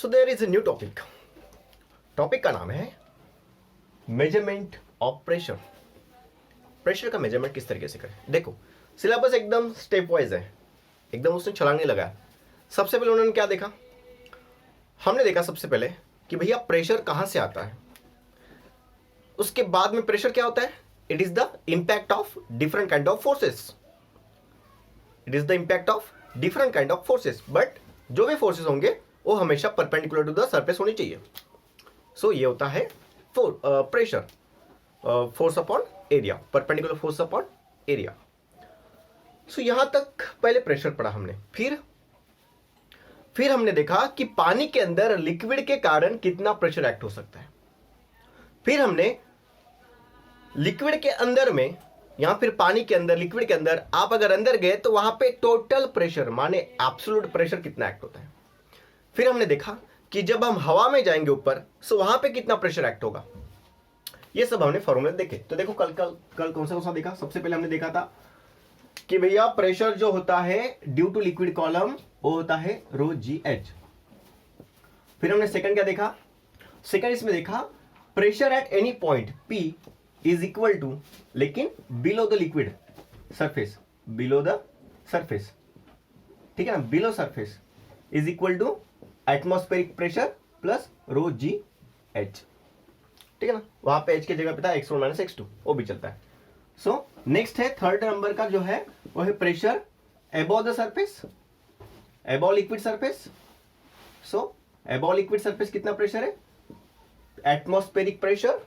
So there is a new topic. Topic का नाम है मेजरमेंट ऑफ प्रेशर। प्रेशर का मेजरमेंट किस तरीके से करें। देखो सिलेबस एकदम स्टेप वाइज है, एकदम उसने छलांग नहीं लगाया। सबसे पहले उन्होंने क्या देखा, हमने देखा सबसे पहले कि भैया प्रेशर कहां से आता है। उसके बाद में प्रेशर क्या होता है, it is the impact of different kind of forces. It is the impact of different kind of forces, but जो भी फोर्सेस होंगे वो हमेशा परपेंडिकुलर टू द सरफेस होनी चाहिए। सो ये होता है pressure, force upon area, perpendicular force upon area. So यहां तक पहले प्रेशर पढ़ा हमने। फिर हमने देखा कि पानी के अंदर लिक्विड के कारण कितना प्रेशर एक्ट हो सकता है। फिर हमने लिक्विड के अंदर में, या फिर पानी के अंदर, लिक्विड के अंदर आप अगर अंदर गए तो वहां पे टोटल प्रेशर माने एब्सोल्यूट प्रेशर कितना एक्ट होता है। फिर हमने देखा कि जब हम हवा में जाएंगे ऊपर सो वहां पे कितना प्रेशर एक्ट होगा। ये सब हमने फॉर्मूले देखे। तो देखो कल कौन सा देखा। सबसे पहले हमने देखा था कि भैया प्रेशर जो होता है ड्यू टू लिक्विड कॉलम वो होता है रो जी एच। फिर हमने सेकंड क्या देखा, सेकंड इसमें देखा pressure at any point P is equal to, लेकिन below the liquid surface, below the surface, ठीक है ना, below surface is equal to atmospheric pressure plus rho ji h, ठीक है ना। वहां पे एच की जगह पे था x1 माइनस x2, वो भी चलता है। सो नेक्स्ट है थर्ड नंबर का जो है वो है pressure above the surface, above liquid surface. So above liquid surface कितना प्रेशर है, एटमॉस्फेरिक प्रेशर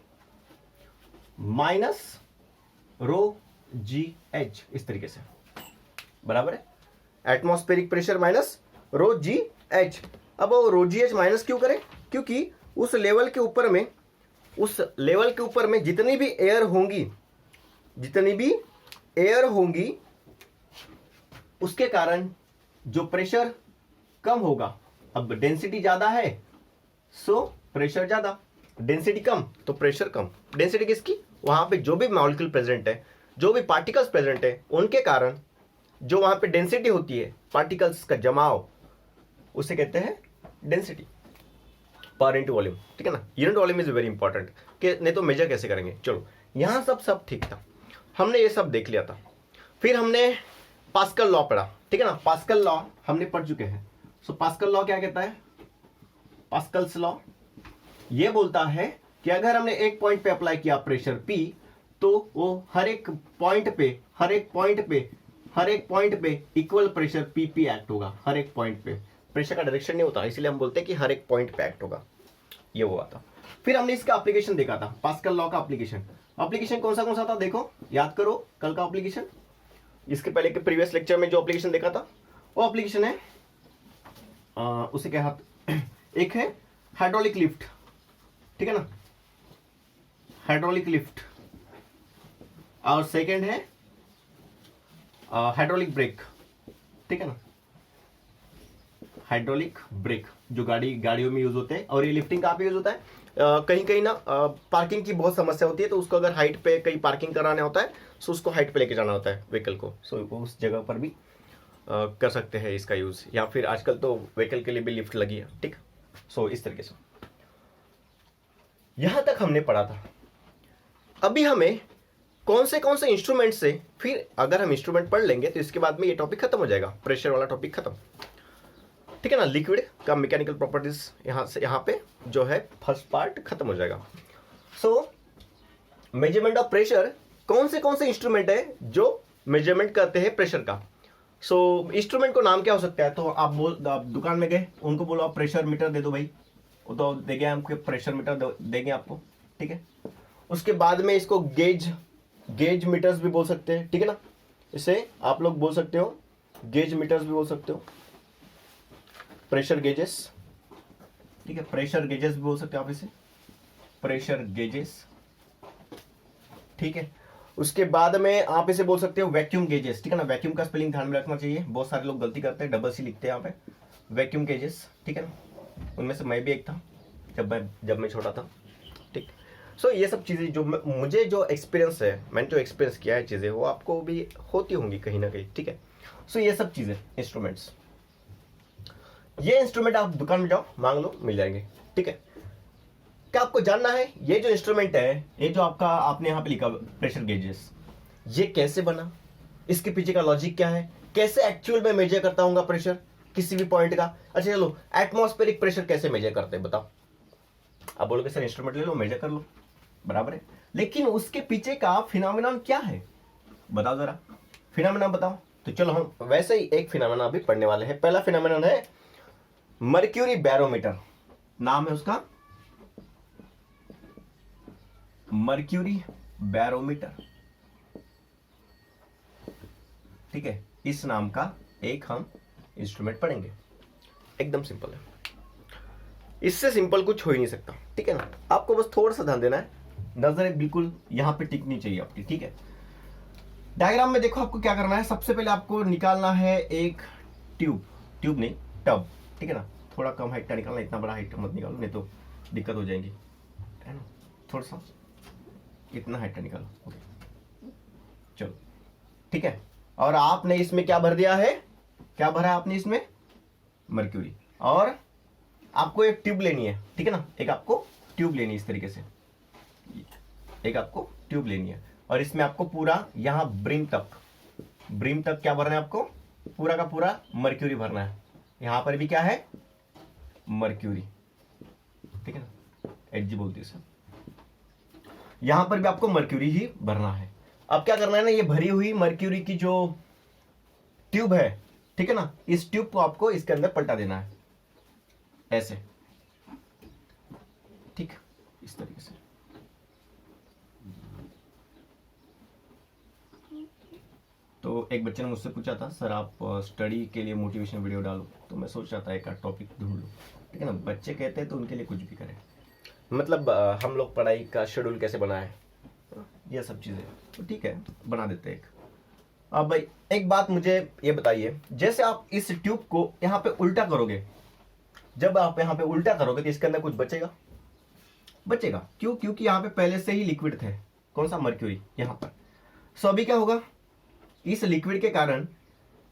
माइनस रो जी एच, इस तरीके से बराबर है, एटमॉस्फेरिक प्रेशर माइनस रो जी एच। अब वो रो जी एच माइनस क्यों करें, क्योंकि उस लेवल के ऊपर में जितनी भी एयर होंगी उसके कारण जो प्रेशर कम होगा। अब डेंसिटी ज्यादा है सो प्रेशर ज्यादा, डेंसिटी कम तो प्रेशर कम। डेंसिटी किसकी, वहां पे जो भी मॉलिक्यूल प्रेजेंट है, जो भी पार्टिकल्स प्रेजेंट है, उनके कारण जो वहां पे डेंसिटी होती है, पार्टिकल्स का जमाव, उसे कहते हैं डेंसिटी पर इनटू वॉल्यूम, ठीक है ना। Unit volume is very important, कि नहीं तो मेजर कैसे करेंगे। चलो यहां सब ठीक था, हमने ये सब देख लिया था। फिर हमने पास्कल लॉ पढ़ा, ठीक है ना। पास्कल लॉ हमने पढ़ चुके हैं। सो पास्कल लॉ क्या कहता है, पास्कल्स लॉ ये बोलता है कि अगर हमने एक पॉइंट पे अप्लाई किया प्रेशर P तो वो हर एक पॉइंट पे इक्वल प्रेशर PP एक्ट होगा। हर एक पॉइंट पे प्रेशर का डायरेक्शन नहीं होता, इसलिए हम बोलते हैं कि हर एक पॉइंट पे एक्ट होगा, ये हुआ था। फिर हमने इसका एप्लीकेशन देखा था, पास्कल लॉ का एप्लीकेशन कौन सा था, देखो याद करो कल का एप्लीकेशन। इसके पहले के प्रीवियस लेक्चर में जो एप्लीकेशन देखा था वो एप्लीकेशन है उसे क्या, एक है हाइड्रोलिक लिफ्ट, ठीक है ना, हाइड्रोलिक लिफ्ट, और सेकंड है हाइड्रोलिक ब्रेक, ठीक है ना, हाइड्रोलिक ब्रेक जो गाड़ियों में यूज होते हैं। और ये लिफ्टिंग कहाँ पे यूज होता है, कहीं ना पार्किंग की बहुत समस्या होती है, तो उसको अगर हाइट पे कहीं पार्किंग कराना होता है सो उसको हाइट पे लेके जाना होता है व्हीकल को, सो उस जगह पर भी कर सकते हैं इसका यूज। या फिर आजकल तो व्हीकल के लिए भी लिफ्ट लगी है, ठीक। सो इस तरीके से यहां तक हमने पढ़ा था। अभी हमें कौन से इंस्ट्रूमेंट से, फिर अगर हम इंस्ट्रूमेंट पढ़ लेंगे तो इसके बाद में ये टॉपिक खत्म हो जाएगा, प्रेशर वाला टॉपिक खत्म, ठीक है ना। लिक्विड का मैकेनिकल प्रॉपर्टीज यहाँ पे जो है फर्स्ट पार्ट खत्म हो जाएगा। सो मेजरमेंट ऑफ प्रेशर, कौन से इंस्ट्रूमेंट है जो मेजरमेंट करते हैं प्रेशर का। सो इंस्ट्रूमेंट को नाम क्या हो सकता है, तो आप दुकान में गए, उनको बोलो आप प्रेशर मीटर दे दो भाई, वो तो देंगे हमको, प्रेशर मीटर देंगे आपको, ठीक है। उसके बाद में इसको गेज मीटर्स भी बोल सकते हैं, ठीक है ना। इसे आप लोग बोल सकते हो गेज मीटर्स भी बोल सकते हो, प्रेशर गेजेस, ठीक है, प्रेशर गेजेस भी बोल सकते हो आप इसे, प्रेशर गेजेस, ठीक है। उसके बाद में आप इसे बोल सकते हो वैक्यूम गेजेस, ठीक है ना। वैक्यूम का स्पेलिंग ध्यान में रखना चाहिए, बहुत सारे लोग गलती करते हैं, डबल सी लिखते हैं यहाँ पे, वैक्यूम गेजेस, ठीक है ना। उनमें से मैं भी एक था जब मैं छोटा था, ठीक। सो ये सब चीज़ें जो मुझे जो एक्सपीरियंस है, मैंने जो एक्सपीरियंस किया है चीज़ें, वो आपको भी होती होंगी कहीं ना कहीं, ठीक है। सो ये सब चीज़ें इंस्ट्रूमेंट्स, ये इंस्ट्रूमेंट आप दुकान में जाओ मांग लो, मिल जाएंगे, ठीक है। क्या आपको जानना है ये जो इंस्ट्रूमेंट है, ये जो आपका आपने यहां पे लिखा प्रेशर गेजेस, ये कैसे बना, इसके पीछे का लॉजिक क्या है, कैसे एक्चुअल में मेजर करता हूँ प्रेशर किसी भी पॉइंट का। अच्छा चलो, एटमॉस्फेरिक प्रेशर कैसे मेजर करते हैं बताओ। आप बोलोगे सर इंस्ट्रूमेंट ले लो मेजर कर लो, बराबर है, लेकिन उसके पीछे का फिनोमेनन क्या है बताओ जरा, फिनोमेनन बताओ। तो चलो हम वैसे ही एक फिनोमेनन अभी पढ़ने वाले हैं। पहला फिनोमेनन है मर्क्यूरी बैरोमीटर, नाम है उसका मर्क्यूरी बैरोमीटर, ठीक है। इस नाम का एक हम इंस्ट्रूमेंट पढ़ेंगे, एकदम सिंपल है, इससे सिंपल कुछ हो ही नहीं सकता, ठीक है ना। आपको बस थोड़ा सा ध्यान देना है, नजर बिल्कुल यहां पे टिकनी चाहिए आपकी, ठीक है। डायग्राम में देखो आपको क्या करना है, सबसे पहले आपको निकालना है एक ट्यूब नहीं टब, ठीक है ना। थोड़ा कम हाइट का निकालना, इतना बड़ा हाइट मत निकालो नहीं तो दिक्कत हो जाएगी, है ना। थोड़ा सा इतना हाइट का निकालो, ओके चलो, ठीक है। और आपने इसमें क्या भर दिया है, क्या भरा है आपने इसमें, मर्क्यूरी। और आपको एक ट्यूब लेनी है, ठीक है ना, एक आपको ट्यूब लेनी है इस तरीके से, एक आपको ट्यूब लेनी है। और इसमें आपको पूरा यहां ब्रिम तक क्या भरना है आपको, पूरा का पूरा मर्क्यूरी भरना है। यहां पर भी क्या है, मर्क्यूरी, ठीक है ना, एच बोलती है सर। यहां पर भी आपको मर्क्यूरी ही भरना है। अब क्या करना है ना, ये भरी हुई मर्क्यूरी की जो ट्यूब है, ठीक है ना, इस ट्यूब को आपको इसके अंदर पलटा देना है ऐसे, ठीक, इस तरीके से। तो एक बच्चे ने मुझसे पूछा था सर आप स्टडी के लिए मोटिवेशन वीडियो डालो, तो मैं सोच रहा था एक टॉपिक ढूंढ लूँ, ठीक है ना। बच्चे कहते हैं तो उनके लिए कुछ भी करें, मतलब हम लोग पढ़ाई का शेड्यूल कैसे बनाए, ये सब चीज़ें, तो ठीक है बना देते हैं एक। अब भाई एक बात मुझे ये बताइए, जैसे आप इस ट्यूब को यहाँ पे उल्टा करोगे, जब आप यहाँ पे उल्टा करोगे तो इसके अंदर कुछ बचेगा, क्यों, क्योंकि यहाँ पे पहले से ही लिक्विड थे, कौन सा, मर्क्यूरी यहाँ पर। सो अभी क्या होगा, इस लिक्विड के कारण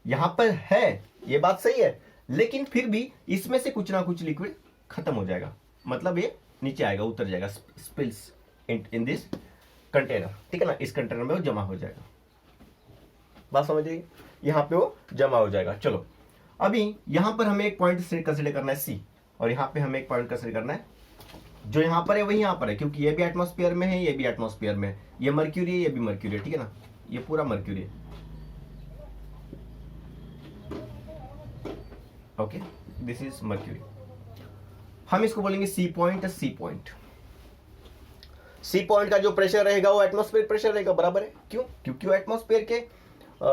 यहां पर है, ये बात सही है, लेकिन फिर भी इसमें से कुछ ना कुछ लिक्विड खत्म हो जाएगा, मतलब ये नीचे आएगा, उतर जाएगा, स्पिल्स इन दिस कंटेनर, ठीक है ना। इस कंटेनर में वो जमा हो जाएगा, बात समझिए, यहां पे वो जमा हो जाएगा। चलो अभी यहां पर हमें एक पॉइंट कंसिडर करना है सी, और यहां पे हमें एक पॉइंट कंसिडर करना है, जो यहां पर है वही यहां पर है, क्योंकि ये भी एटमॉस्फेयर में है, ये भी एटमॉस्फेयर में है, ये मर्क्यूरी है, ये भी मर्क्यूरी है, ठीक है ना, ये पूरा मर्क्यूरी है, ओके, दिस इज मर्क्यूरी। हम इसको बोलेंगे सी पॉइंट। सी पॉइंट का जो प्रेशर रहेगा वो एटमॉस्फेयर प्रेशर रहेगा, बराबर है, क्यों, क्योंकि वो एटमॉस्फेयर के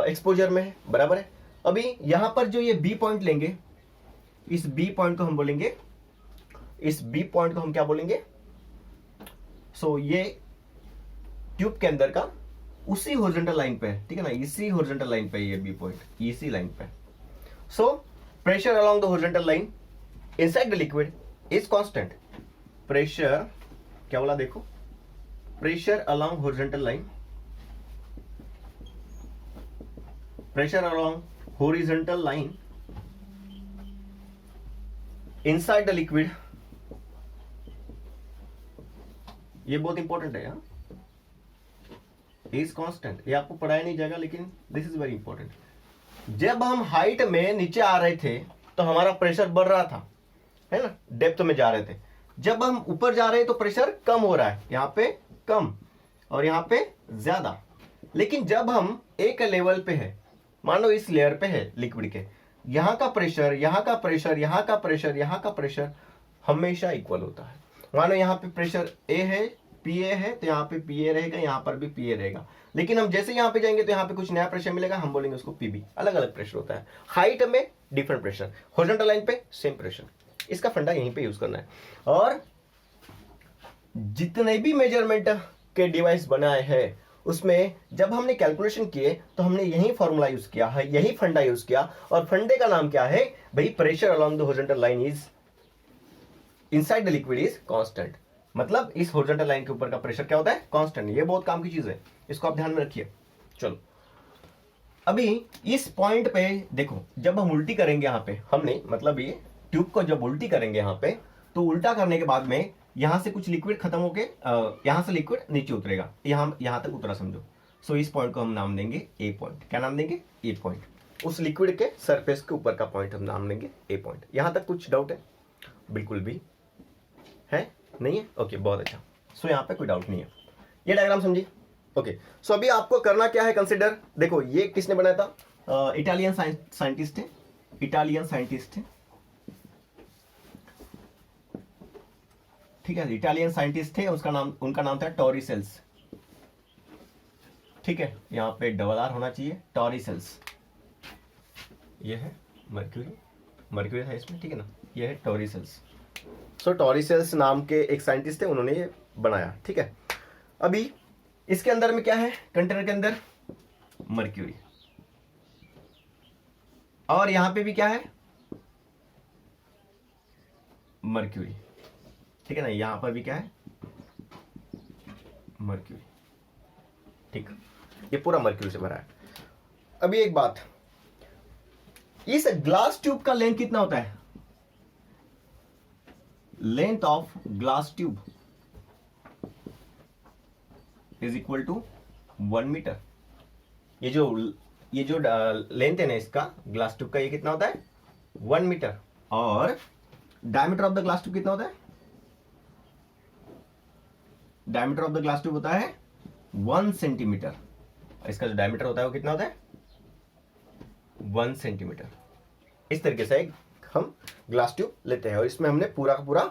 एक्सपोजर में है, बराबर है। अभी यहां पर जो ये बी पॉइंट लेंगे, इस बी पॉइंट को हम बोलेंगे, इस बी पॉइंट को हम क्या बोलेंगे, सो ये ट्यूब के अंदर का उसी हॉरिजॉन्टल लाइन पे है, ठीक है ना, इसी हॉरिजॉन्टल लाइन पे ये बी पॉइंट, इसी लाइन पे। सो pressure along the horizontal line inside the liquid is constant. Pressure क्या बोला देखो, pressure along horizontal line, pressure along horizontal line inside the liquid, ये बहुत इंपॉर्टेंट है यहाँ, is constant, ये आपको पढ़ाया नहीं जाएगा लेकिन this is very important। जब हम हाइट में नीचे आ रहे थे तो हमारा प्रेशर बढ़ रहा था, है ना, डेप्थ में जा रहे थे। जब हम ऊपर जा रहे हैं तो प्रेशर कम हो रहा है, यहाँ पे कम और यहाँ पे ज्यादा। लेकिन जब हम एक लेवल पे है, मान लो इस लेयर पे है लिक्विड के, यहाँ का प्रेशर, यहाँ का प्रेशर, यहाँ का प्रेशर, यहाँ का प्रेशर हमेशा इक्वल होता है। मान लो यहाँ पे प्रेशर ए है, पी ए है, तो यहाँ पे पी ए रहेगा, यहाँ पर भी पी ए रहेगा। लेकिन हम जैसे यहाँ पे जाएंगे तो यहाँ पे कुछ नया प्रेशर मिलेगा, हम बोलेंगे उसको पीबी। अलग अलग प्रेशर होता है, हाइट में डिफरेंट प्रेशर, हॉरिजॉन्टल लाइन पे सेम प्रेशर। इसका फंडा यहीं पे यूज करना है। और जितने भी मेजरमेंट के डिवाइस बनाए हैं उसमें जब हमने कैलकुलेशन किए तो हमने यही फॉर्मूला यूज किया है, यही फंडा यूज किया। और फंडे का नाम क्या है भाई, pressure along the horizontal line is inside the liquid is constant. मतलब इस हॉरिजॉन्टल लाइन के ऊपर का प्रेशर क्या होता है, कांस्टेंट। ये बहुत काम की चीज है, इसको आप ध्यान में रखिए। चलो अभी इस पॉइंट पे देखो, जब हम उल्टी करेंगे यहाँ पे, हमने मतलब ये ट्यूब को जब उल्टी करेंगे यहाँ पे, तो उल्टा करने के बाद में यहां से कुछ लिक्विड खत्म होके यहां से लिक्विड नीचे उतरेगा, यहां तक उतरा समझो। सो इस पॉइंट को हम नाम देंगे ए पॉइंट। क्या नाम देंगे? ए पॉइंट। उस लिक्विड के सरफेस के ऊपर का पॉइंट हम नाम देंगे ए पॉइंट। यहां तक कुछ डाउट है? बिल्कुल भी है नहीं है? ओके, बहुत अच्छा। सो यहाँ पे कोई डाउट नहीं है। ये डायग्राम समझिए। ओके, सो अभी आपको करना क्या है, कंसिडर। देखो ये किसने बनाया था? इटालियन साइंटिस्ट है, इटालियन साइंटिस्ट है, ठीक है, इटालियन साइंटिस्ट थे। उनका नाम था टॉरिसेल्स, ठीक है, यहाँ पे डबल आर होना चाहिए, टॉरिसेल्स। ये है मर्क्यूरी, मर्क्यूरी था इसमें, ठीक है ना, ये है टॉरिसेल्स। सो टॉरिसेल्स नाम के एक साइंटिस्ट थे, उन्होंने ये बनाया, ठीक है। अभी इसके अंदर में क्या है, कंटेनर के अंदर? मर्क्यूरी। और यहां पे भी क्या है? मर्क्यूरी, ठीक है ना, यहां पर भी क्या है? मर्क्यूरी, ठीक। ये पूरा मर्क्यूरी से भरा है। अभी एक बात, इस ग्लास ट्यूब का लेंथ कितना होता है? Length of glass tube is equal to 1 metre. ये जो लेंथ है ना इसका, ग्लास ट्यूब का, ये कितना होता है? 1 मीटर। और diameter of the glass tube कितना होता है? Diameter of the glass tube होता है 1 सेंटीमीटर। इसका जो डायमीटर होता है वो कितना होता है? 1 सेंटीमीटर। इस तरीके से हम ग्लास ट्यूब लेते हैं, और इसमें हमने पूरा का पूरा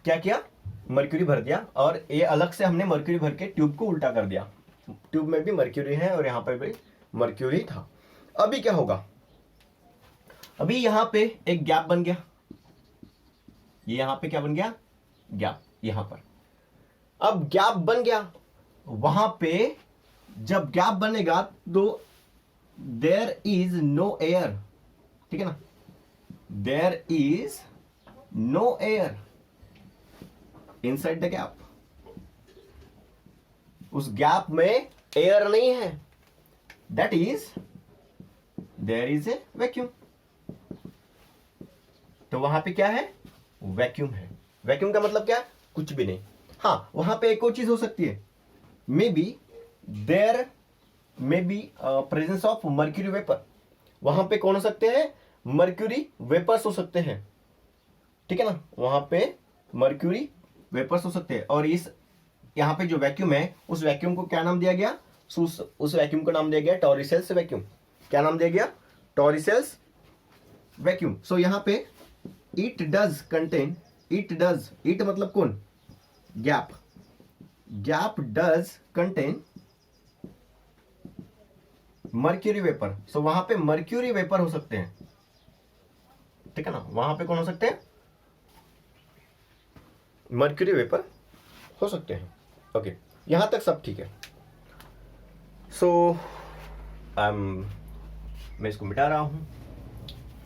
क्या किया? मर्क्यूरी भर दिया, और ये अलग से हमने मर्क्यूरी भर के ट्यूब को उल्टा कर दिया। ट्यूब में भी मर्क्यूरी है और यहां पर भी मर्क्यूरी था। अभी क्या होगा? अभी यहां पे एक गैप बन गया। ये यहां पे क्या बन गया? गैप, यहां पर। अब गैप बन गया, वहां पे जब गैप बनेगा तो देयर इज नो एयर, ठीक है ना, there is no air inside the gap. उस गैप में एयर नहीं है, that is there is a vacuum. तो वहां पे क्या है? वैक्यूम है। वैक्यूम का मतलब क्या है? कुछ भी नहीं। हाँ, वहां पे एक और चीज हो सकती है, may be there may be presence of mercury vapour. वहां पे कौन हो सकते हैं? मर्क्यूरी वेपर्स हो सकते हैं, ठीक है ना, वहां पे मर्क्यूरी वेपर्स हो सकते हैं। और इस यहां पे जो वैक्यूम है, उस वैक्यूम को क्या नाम दिया गया? उस वैक्यूम को नाम दिया गया टॉरिसेल्स वैक्यूम। क्या नाम दिया गया? टॉरिसेल्स वैक्यूम। सो यहां पे इट डज कंटेन, इट मतलब कौन? Gap. Gap does contain mercury vapour. So वहां पे मर्क्यूरी वेपर हो सकते हैं, ठीक है ना, वहां पे कौन हो सकते हैं? मर्क्यूरी वेपर हो सकते हैं। ओके, यहां तक सब ठीक है। सो मैं इसको मिटा रहा हूं।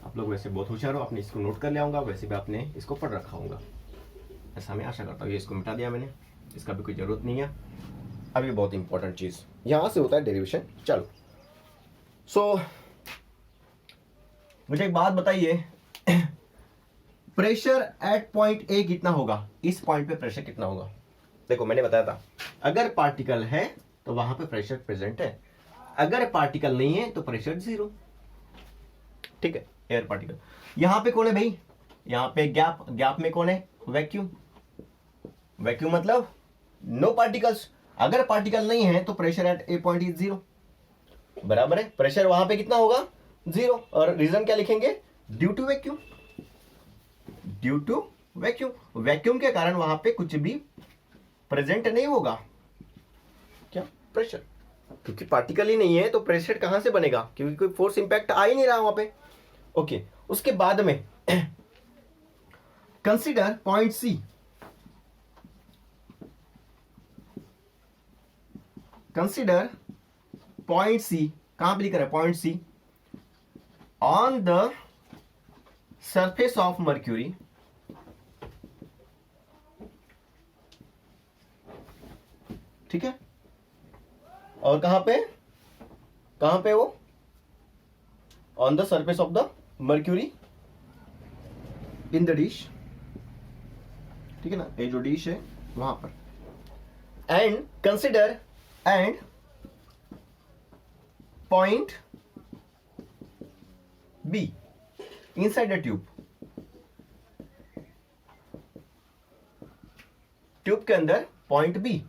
आप लोग वैसे बहुत होशियार हो, आपने इसको नोट कर लिया होगा, वैसे भी आपने इसको पढ़ रखा होगा, ऐसा मैं आशा करता हूँ। ये इसको मिटा दिया मैंने, इसका भी कोई जरूरत नहीं है। अभी बहुत इंपॉर्टेंट चीज यहां से होता है डेरिवेशन। चलो, सो मुझे एक बात बताइए, प्रेशर एट पॉइंट ए कितना होगा? इस पॉइंट पे प्रेशर कितना होगा? देखो मैंने बताया था, अगर पार्टिकल है तो वहां पे प्रेशर प्रेजेंट है, अगर पार्टिकल नहीं है तो प्रेशर 0, ठीक है, एयर पार्टिकल। यहां पे कौन है भाई? यहां पे गैप, गैप में कौन है? वैक्यूम। वैक्यूम मतलब नो पार्टिकल्स। अगर पार्टिकल नहीं है तो pressure at A point is 0, बराबर है। प्रेशर वहां पे कितना होगा? 0। और रीजन क्या लिखेंगे? Due to vacuum, due to vacuum. Vacuum के कारण वहां पे कुछ भी प्रेजेंट नहीं होगा। क्या? प्रेशर। क्योंकि पार्टिकल ही नहीं है तो प्रेशर कहां से बनेगा? क्योंकि कोई फोर्स इंपैक्ट आ ही नहीं रहा वहां पे। ओके, उसके बाद में consider point C. Consider point C, कहां पे लिख रहा है? Point C on the surface of mercury, ठीक है। और कहां पे वो? On the surface of the mercury in the dish, ठीक है ना, ये जो डिश है वहां पर, and consider and point B inside the tube, tube के अंदर पॉइंट बी,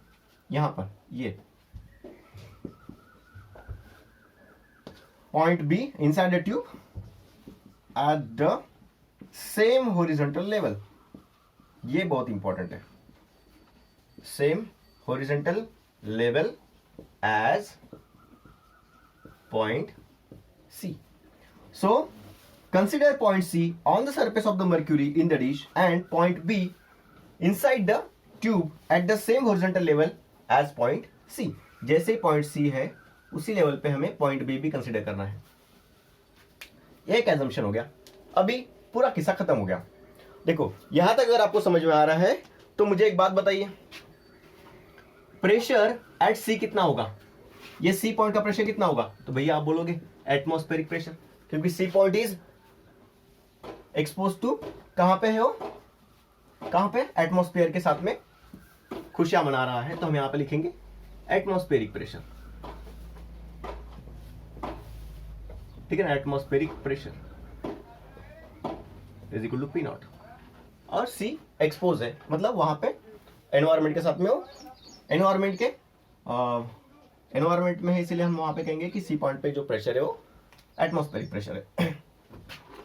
यहां पर ये point B inside the tube at the same horizontal level, ये बहुत इंपॉर्टेंट है, same horizontal level as point C. So consider point C on the surface of the mercury in the dish and point B inside the tube at the same horizontal level as point C. जैसे point C है उसी level पे हमें point B भी consider करना है. ये एक एजम्पशन हो गया. अभी पूरा किस्सा खत्म हो गया. देखो यहां तक अगर आपको समझ में आ रहा है तो मुझे एक बात बताइए, प्रेशर एट C कितना होगा? ये C पॉइंट का प्रेशर कितना होगा? तो भैया आप बोलोगे एटमॉस्फेरिक प्रेशर, क्योंकि C point is expose to, कहां पे है वो, कहां पे, एटमॉस्फेयर के साथ में खुशियां मना रहा है, तो हम यहां पे लिखेंगे एटमॉस्फेरिक प्रेशर, ठीक है ना, atmospheric pressure is equal to P naught. और C एक्सपोज है, मतलब वहां पे एनवायरमेंट के साथ में हो, एनवायरमेंट के एनवायरमेंट में है, इसीलिए हम वहां पे कहेंगे कि C पॉइंट पे जो प्रेशर है वो एटमॉस्फेरिक प्रेशर है.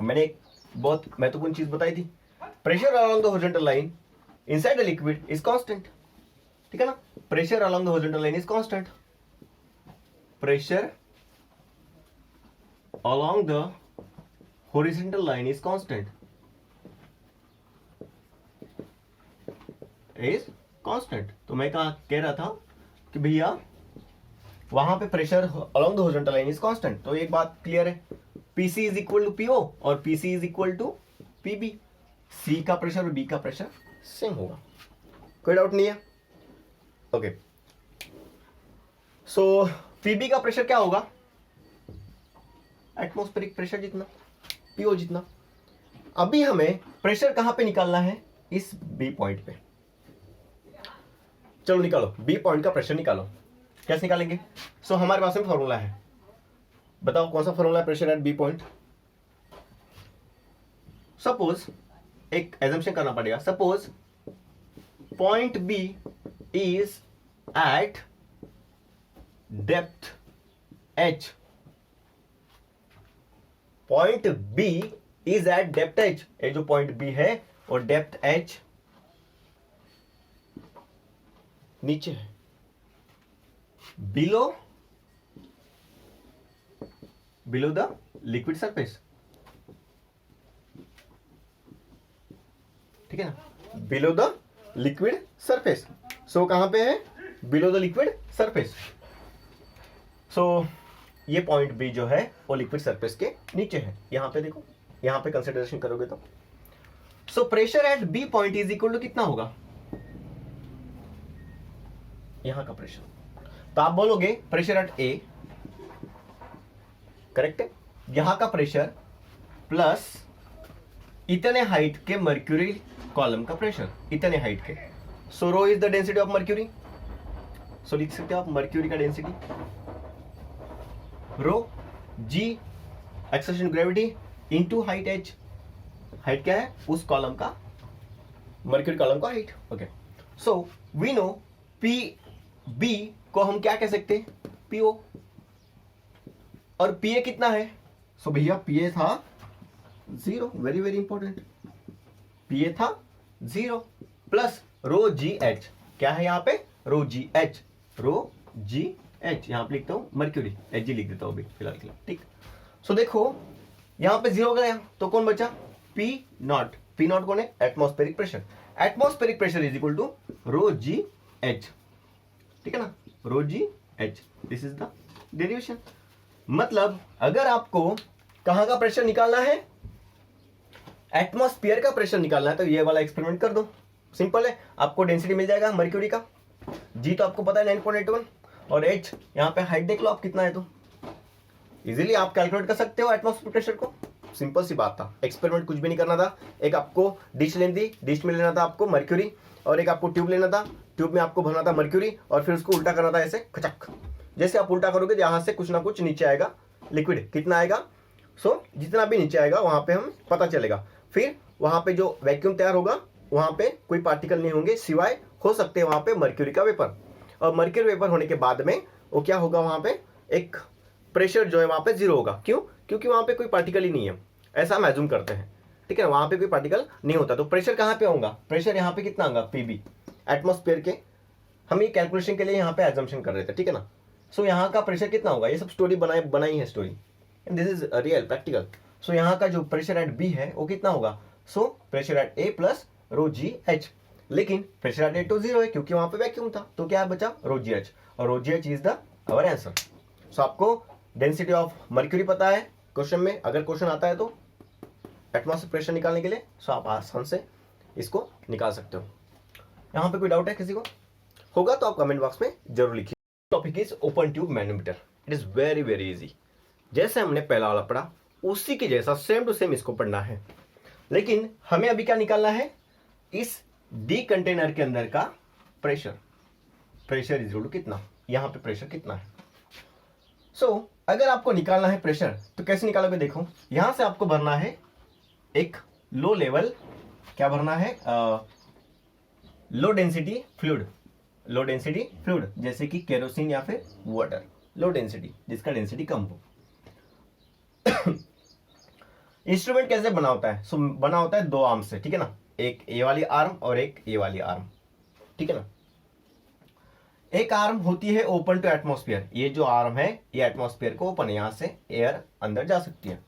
मैंने एक बहुत महत्वपूर्ण चीज बताई थी, pressure along the horizontal line inside the liquid is constant, ठीक है ना, pressure along the horizontal line is constant, pressure along the horizontal line is constant, is constant. तो मैं कह रहा था कि भैया वहां पे pressure along the horizontal line is constant, तो एक बात क्लियर है, PC is equal to PO और PC is equal to PB. C का प्रेशर और B का प्रेशर सेम होगा, कोई डाउट नहीं है. ओके, सो PB का प्रेशर क्या होगा? एटमॉस्फेरिक प्रेशर जितना, PO जितना. अभी हमें प्रेशर कहां पे निकालना है? इस B पॉइंट पे. चलो निकालो, B पॉइंट का प्रेशर निकालो. कैसे निकालेंगे? सो हमारे पास में फॉर्मूला है, बताओ कौन सा फॉर्मूला है pressure at B point? Suppose एक एजम्पशन करना पड़ेगा, suppose point B is eight depth H, point B is eight depth H, ये जो पॉइंट B है और डेप्थ H नीचे है, बिलो द लिक्विड सरफेस, ठीक है ना, below the liquid surface. So कहां पे है? Below the liquid surface. So ये पॉइंट B जो है वो लिक्विड सरफेस के नीचे है. यहां पे देखो, यहां पे कंसिडरेशन करोगे तो so pressure at B point is equal to कितना होगा? यहां का प्रेशर, तो आप बोलोगे प्रेशर एट A, करेक्ट है, यहां का प्रेशर प्लस इतने हाइट के मर्क्यूरी कॉलम का प्रेशर, इतने हाइट के. So rho is the density of mercury. So लिख सकते हो आप मर्क्यूरी का density, rho G acceleration gravity into height H. Height क्या है? उस कॉलम का, मर्क्यूरी कॉलम का height. Okay, so we know PB को हम क्या कह सकते हैं? PO. और PA कितना है? सो भैया PA था 0, वेरी वेरी इंपॉर्टेंट, PA था 0 प्लस रो GH. क्या है यहाँ पे? रो GH, रो GH. यहां पे लिखता हूं मर्क्यूरी, Hg लिख देता हूं अभी फिलहाल के लिए, ठीक. सो देखो यहां पे 0 गया तो कौन बचा? P not. P नॉट कौन है? Atmospheric pressure. Atmospheric pressure is equal to rho GH, ठीक है ना, rho GH. This is the derivation. मतलब अगर आपको कहां का प्रेशर निकालना है? एटमॉस्फेयर का प्रेशर निकालना है, तो ये वाला एक्सपेरिमेंट कर दो, सिंपल है. आपको डेंसिटी मिल जाएगा मर्क्यूरी का, G तो आपको पता है 9.81 और H यहाँ पे हाइट देख लो आप कितना है, तो इजीली आप कैलकुलेट कर सकते हो एटमॉस्फेरिक प्रेशर को. सिंपल सी बात था, एक्सपेरिमेंट कुछ भी नहीं करना था। एक आपको डिश लेनी थी, डिश में लेना था आपको मर्क्यूरी, और एक आपको ट्यूब लेना था, ट्यूब में आपको भरना था मर्क्यूरी, और फिर उसको उल्टा करना था ऐसे खचक। जैसे आप उल्टा करोगे यहाँ से कुछ ना कुछ नीचे आएगा लिक्विड, कितना आएगा, सो जितना भी नीचे आएगा वहाँ पे हम पता चलेगा। फिर वहाँ पे जो वैक्यूम तैयार होगा वहाँ पे कोई पार्टिकल नहीं होंगे, सिवाय हो सकते हैं वहाँ पे मर्क्यूरी का वेपर। और मर्क्यूरी वेपर होने के बाद में वो क्या होगा, वहाँ पे एक प्रेशर जो है वहाँ पे जीरो होगा। क्यों? क्योंकि वहाँ पे कोई पार्टिकल ही नहीं है, ऐसा हम एज्यूम करते हैं, ठीक है ना। वहाँ पे कोई पार्टिकल नहीं होता, तो प्रेशर कहाँ पे होगा, प्रेशर यहाँ पे कितना होगा, पीबी एटमॉस्फेयर के। हम ये कैलकुलेशन के लिए यहाँ पे एजम्पशन कर रहे थे, ठीक है ना। सो यहाँ का प्रेशर कितना होगा, ये सब स्टोरी बनाई है story, and this is real practical. So यहाँ का जो प्रेशर एट बी है वो कितना होगा, सो प्रेशर एट ए प्लस रो जी एच। लेकिन प्रेशर एट ए तो जीरो है क्योंकि वहां पे वैक्यूम था, तो क्या बचा, रो जी एच, और rho ji h is the our answer. So आपको डेंसिटी ऑफ मर्क्यूरी पता है क्वेश्चन में, अगर क्वेश्चन आता है तो एटमॉस्फेयर प्रेशर निकालने के लिए, सो आप आसान से इसको निकाल सकते हो। यहाँ पे कोई डाउट है किसी को, होगा तो आप कमेंट बॉक्स में जरूर लिखिए। Topic is open tube manometer. It is very very easy, जैसे हमने पहला वाला पढ़ा उसी के जैसा सेम टू सेम इसको पढ़ना है। लेकिन हमें अभी क्या निकालना है, इस डी कंटेनर के अंदर का प्रेशर, प्रेशर इज टू कितना, यहां पे प्रेशर कितना है। सो अगर आपको निकालना है प्रेशर तो कैसे निकालोगे, देखो यहां से आपको भरना है एक लो लेवल, क्या भरना है, low density fluid, low density fluid, जैसे कि केरोसिन या फिर वाटर, लो डेंसिटी जिसका डेंसिटी कम हो। इंस्ट्रूमेंट कैसे बना होता है, सो बना होता है दो आर्म से, ठीक है ना, एक ए वाली आर्म और एक ए वाली आर्म, ठीक है ना। एक आर्म होती है ओपन टू एटमॉस्फेयर, ये जो आर्म है ये एटमॉस्फेयर को ओपन है, यहां से एयर अंदर जा सकती है।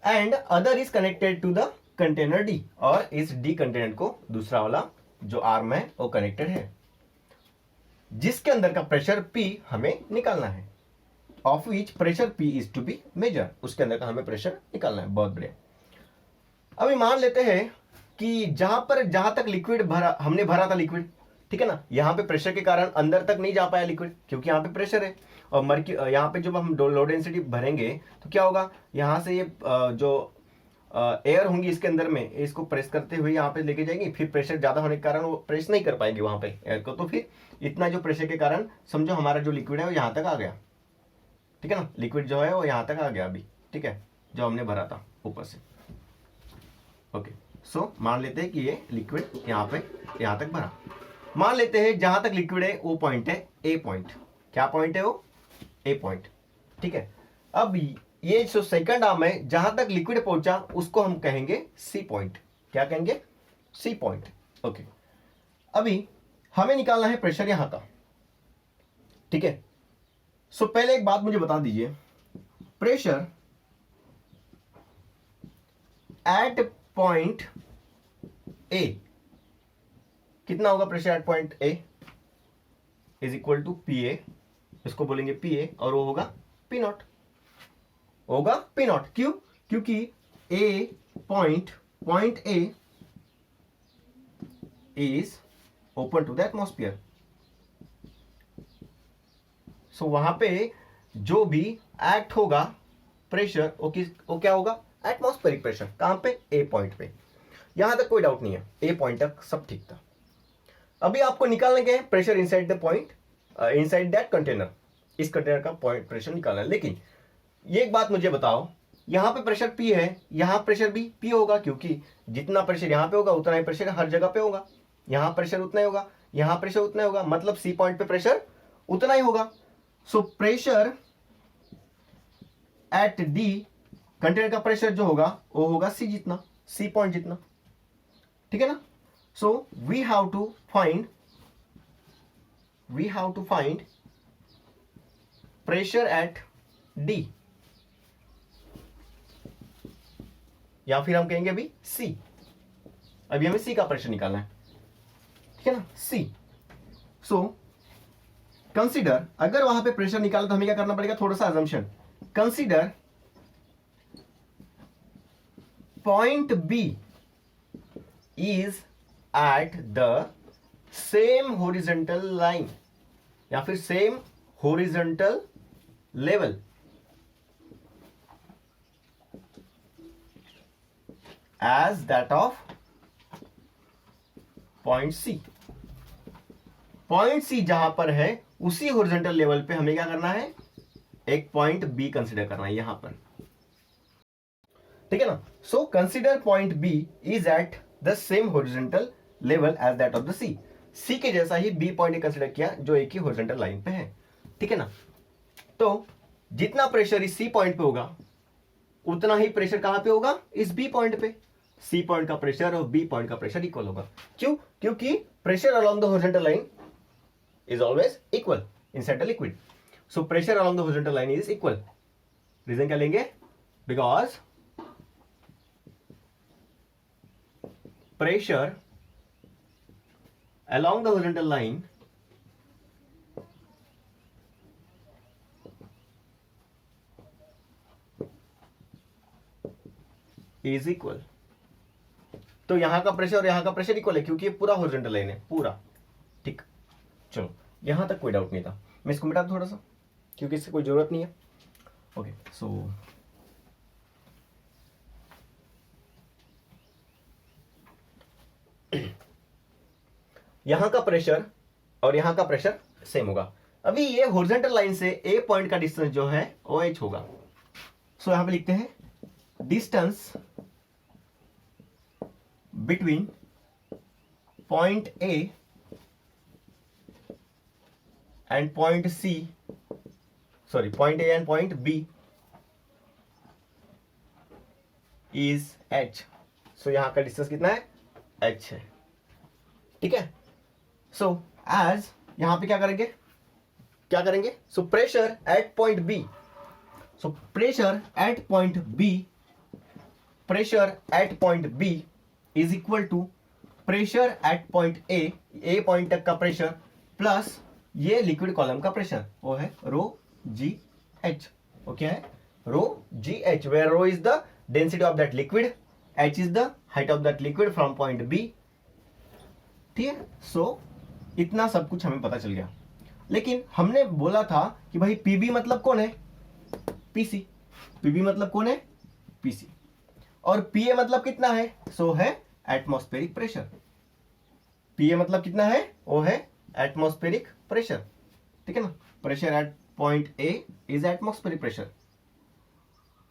And other is connected to the container D, और इस डी कंटेनर को दूसरा वाला जो आर्म है वो कनेक्टेड है, जिसके अंदर का प्रेशर P हमें निकालना है, of which pressure P is to be measure, उसके अंदर का हमें प्रेशर निकालना है। बहुत बढ़िया। अभी मान लेते हैं कि जहां तक लिक्विड भरा, हमने भरा था लिक्विड, ठीक है ना, यहां पे प्रेशर के कारण अंदर तक नहीं जा पाया लिक्विड क्योंकि यहां पे प्रेशर है, और यहां पे जब हम लो डेंसिटी भरेंगे तो क्या होगा, यहां से ये जो एयर होंगी इसके अंदर में, इसको प्रेस करते हुए यहाँ पे लेके जाएंगे, फिर प्रेशर ज्यादा होने के कारण वो प्रेस नहीं कर पाएंगे वहां पे एयर को, तो फिर इतना जो प्रेशर के कारण समझो हमारा जो लिक्विड है वो यहाँ तक आ गया, ठीक है ना, लिक्विड जो है वो यहाँ तक आ गया अभी, ठीक है, जो हमने भरा था ऊपर से। ओके, सो मान लेते हैं कि ये लिक्विड यहाँ पे यहाँ तक भरा, मान लेते हैं जहां तक लिक्विड है वो पॉइंट है ए पॉइंट, क्या पॉइंट है वो, ए पॉइंट, ठीक है। अब ये जो सेकंड आर्म है जहां तक लिक्विड पहुंचा उसको हम कहेंगे सी पॉइंट, क्या कहेंगे, सी पॉइंट। ओके, अभी हमें निकालना है प्रेशर यहां का, ठीक है। सो पहले एक बात मुझे बता दीजिए, प्रेशर एट पॉइंट ए कितना होगा, pressure at point A is equal to P A, इसको बोलेंगे पी ए, और वो होगा पी नॉट, होगा पी नॉट। क्यों, क्योंकि A point A is open to the atmosphere, so वहां पे जो भी एक्ट होगा प्रेशर वो क्या होगा, एटमॉस्फेरिक प्रेशर, कहां पे, ए पॉइंट पे। यहां तक कोई डाउट नहीं है, ए पॉइंट तक सब ठीक था। अभी आपको निकालने के pressure inside the point, inside that container, इस कंटेनर का पॉइंट प्रेशर निकालना है। लेकिन ये एक बात मुझे बताओ, यहां पे प्रेशर P है, यहां प्रेशर भी P होगा, क्योंकि जितना प्रेशर यहां पे होगा उतना ही प्रेशर हर जगह पे होगा, यहां प्रेशर उतना ही होगा, यहां प्रेशर उतना ही होगा, मतलब सी पॉइंट पे प्रेशर उतना ही होगा। सो प्रेशर एट डी कंटेनर का प्रेशर जो होगा वो होगा सी जितना, सी पॉइंट जितना, ठीक है ना। So we have to find pressure at D, या फिर हम कहेंगे अभी सी, अभी हमें सी का प्रेशर निकालना है, ठीक है ना, सी। सो कंसीडर, अगर वहां पे प्रेशर निकाला तो हमें क्या करना पड़ेगा, थोड़ा सा assumption, consider point B is at the same horizontal line या फिर same horizontal level as that of point C. Point C जहां पर है उसी हॉरिजॉन्टल लेवल पे हमें क्या करना है, एक पॉइंट बी कंसीडर करना है यहां पर, ठीक है ना। So consider point B is at the same horizontal level as that of the C. C के जैसा ही बी पॉइंट कंसीडर किया जो एक ही हॉरिजॉन्टल लाइन पे है, ठीक है ना। तो जितना प्रेशर इस सी पॉइंट पे होगा उतना ही प्रेशर कहां पे होगा, इस बी पॉइंट पे। सी पॉइंट का प्रेशर और बी पॉइंट का प्रेशर इक्वल होगा। क्यों? क्योंकि pressure along the horizontal line is always equal inside the liquid. So pressure along the horizontal line is equal. Reason क्या लेंगे? Because pressure along the horizontal line is equal. तो यहां का pressure और यहां का प्रेशर इक्वल है क्योंकि ये पूरा हॉरिजॉन्टल लाइन है, पूरा, ठीक। चलो यहां तक कोई डाउट नहीं था। मैं इसको मिटा दूं थोड़ा सा क्योंकि इससे कोई जरूरत नहीं है। ओके, सो यहां का प्रेशर और यहां का प्रेशर सेम होगा। अभी ये हॉरिजॉन्टल लाइन से ए पॉइंट का डिस्टेंस जो है OH होगा। सो यहां पे लिखते हैं distance between point A and point C, sorry, point A and point B is H. So यहाँ का डिस्टेंस कितना है, H है, ठीक है। So as यहाँ पे क्या करेंगे, so pressure at point B, so pressure at point B is equal to pressure at point A point तक का प्रेशर प्लस ये लिक्विड कॉलम का प्रेशर, वो है रो जी एच। वो क्या है, rho ji h, where rho is the density of that liquid, h is the height of that liquid from point B, ठीक है। सो इतना सब कुछ हमें पता चल गया। लेकिन हमने बोला था कि भाई पीबी मतलब कौन है, पीसी। पीबी मतलब कौन है, पीसी। और पीए मतलब कितना है, सो है एटमॉस्फेरिक प्रेशर। पीए मतलब कितना है, वो है एटमॉस्फेरिक प्रेशर, ठीक है ना। Pressure at point A is atmospheric pressure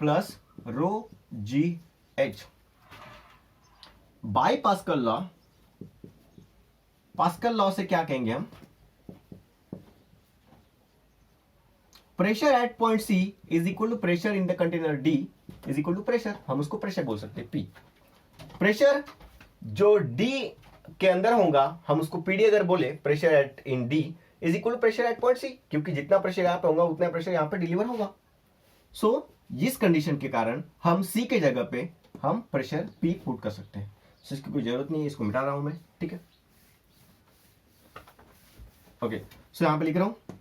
plus rho ji H by Pascal law. Pascal law से क्या कहेंगे हम, pressure at point C is equal to pressure in the container D is equal to pressure, हम उसको pressure बोल सकते हैं, P. Pressure जो डी के अंदर होगा हम उसको पीडी अगर बोले, pressure at in D is equal to pressure at point C, क्योंकि जितना प्रेशर यहां पे होगा उतना प्रेशर यहां पे डिलीवर होगा। सो इस कंडीशन के कारण हम सी के जगह पे हम प्रेशर पी पुट कर सकते हैं। सो इसकी कोई जरूरत नहीं है, इसको मिटा रहा हूं मैं, ठीक है। ओके, सो यहां पे लिख रहा हूं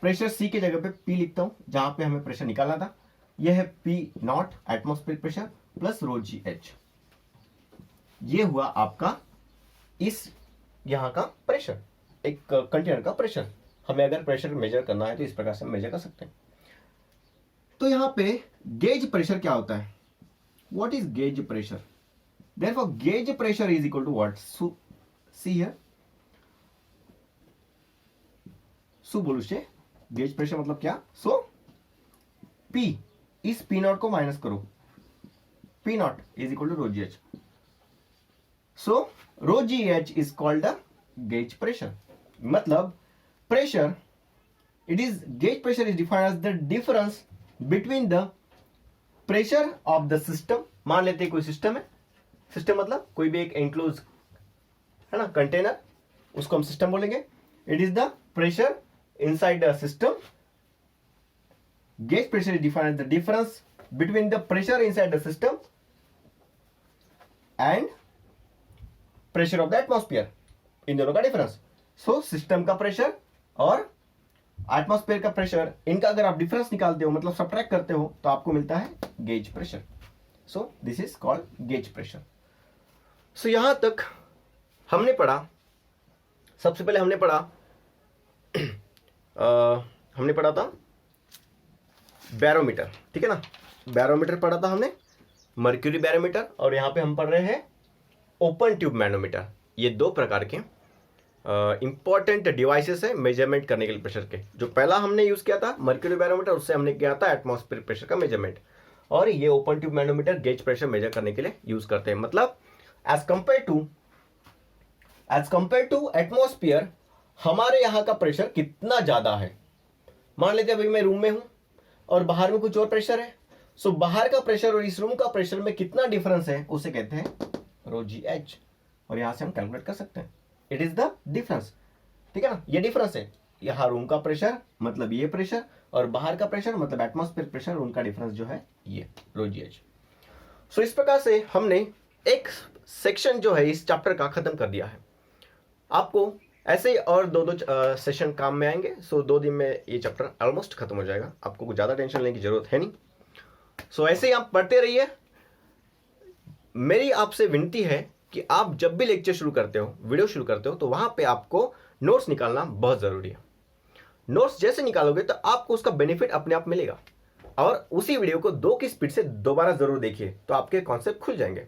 प्रेशर सी के जगह पे पी लिखता हूं, जहां पे हमें प्रेशर निकालना था। यह है P not atmospheric pressure plus rho ji H. ये हुआ आपका इस यहां का प्रेशर, एक कंटेनर का प्रेशर। हमें अगर प्रेशर मेजर करना है तो इस प्रकार से हम मेजर कर सकते हैं। तो यहां पे गेज प्रेशर क्या होता है, what is gauge pressure, therefore gauge pressure is equal to what, see here, सु बोलू से गेज प्रेशर मतलब क्या, सो पी, इस पी नॉट को माइनस करो, P naught is equal to rho ji H. So rho gh is called the gauge pressure. मतलब pressure, it is gauge pressure is defined as the difference between the pressure of the system. मान लेते हैं कोई system है, system मतलब कोई भी एक एनक्लोज है ना कंटेनर, उसको हम सिस्टम बोलेंगे। It is the pressure inside the system. Gauge pressure is defined as the difference between the pressure inside the system and pressure of the atmosphere, इन दोनों का डिफरेंस। सो सिस्टम का pressure और atmosphere का pressure, इनका अगर आप difference निकालते हो मतलब सब्ट्रैक्ट करते हो तो आपको मिलता है gauge pressure. So this is called gauge pressure. So यहां तक हमने पढ़ा, सबसे पहले हमने पढ़ा था बैरोमीटर, ठीक है ना। बैरोमीटर पढ़ा था हमने, मर्क्यूरी बैरोमीटर और यहाँ पे हम पढ़ रहे हैं ओपन ट्यूब मैनोमीटर। ये दो प्रकार के इंपॉर्टेंट डिवाइसेस है मेजरमेंट करने के लिए प्रेशर के। जो पहला हमने यूज किया था मर्क्यूरी बैरोमीटर, उससे हमने किया था एटमॉस्फेरिक प्रेशर का मेजरमेंट, और ये open tube manometer gauge pressure measure करने के लिए यूज करते हैं। मतलब एज कंपेयर टू एटमॉस्फेयर हमारे यहाँ का प्रेशर कितना ज्यादा है। मान लेते हैं अभी मैं रूम में हूं और बाहर में कुछ और प्रेशर है, सो बाहर का प्रेशर और इस रूम का प्रेशर में कितना डिफरेंस है उसे कहते हैं रो जी एच, और यहां से हम कैलकुलेट कर सकते हैं। इट इज द डिफरेंस, ठीक है ना, ये डिफरेंस है। यहाँ रूम का प्रेशर मतलब ये प्रेशर, और बाहर का प्रेशर मतलब एटमॉस्फेयर प्रेशर, उनका डिफरेंस जो है ये रो जी एच। सो इस प्रकार से हमने एक सेक्शन जो है इस चैप्टर का खत्म कर दिया है। आपको ऐसे ही और दो सेशन काम में आएंगे। सो 2 दिन में ये चैप्टर ऑलमोस्ट खत्म हो जाएगा, आपको कुछ ज़्यादा टेंशन लेने की जरूरत है नहीं। सो ऐसे ही आप पढ़ते रहिए। मेरी आपसे विनती है कि आप जब भी लेक्चर शुरू करते हो, वीडियो शुरू करते हो, तो वहाँ पे आपको नोट्स निकालना बहुत ज़रूरी है। नोट्स जैसे निकालोगे तो आपको उसका बेनिफिट अपने आप मिलेगा, और उसी वीडियो को 2 की स्पीड से दोबारा ज़रूर देखिए तो आपके कॉन्सेप्ट खुल जाएंगे।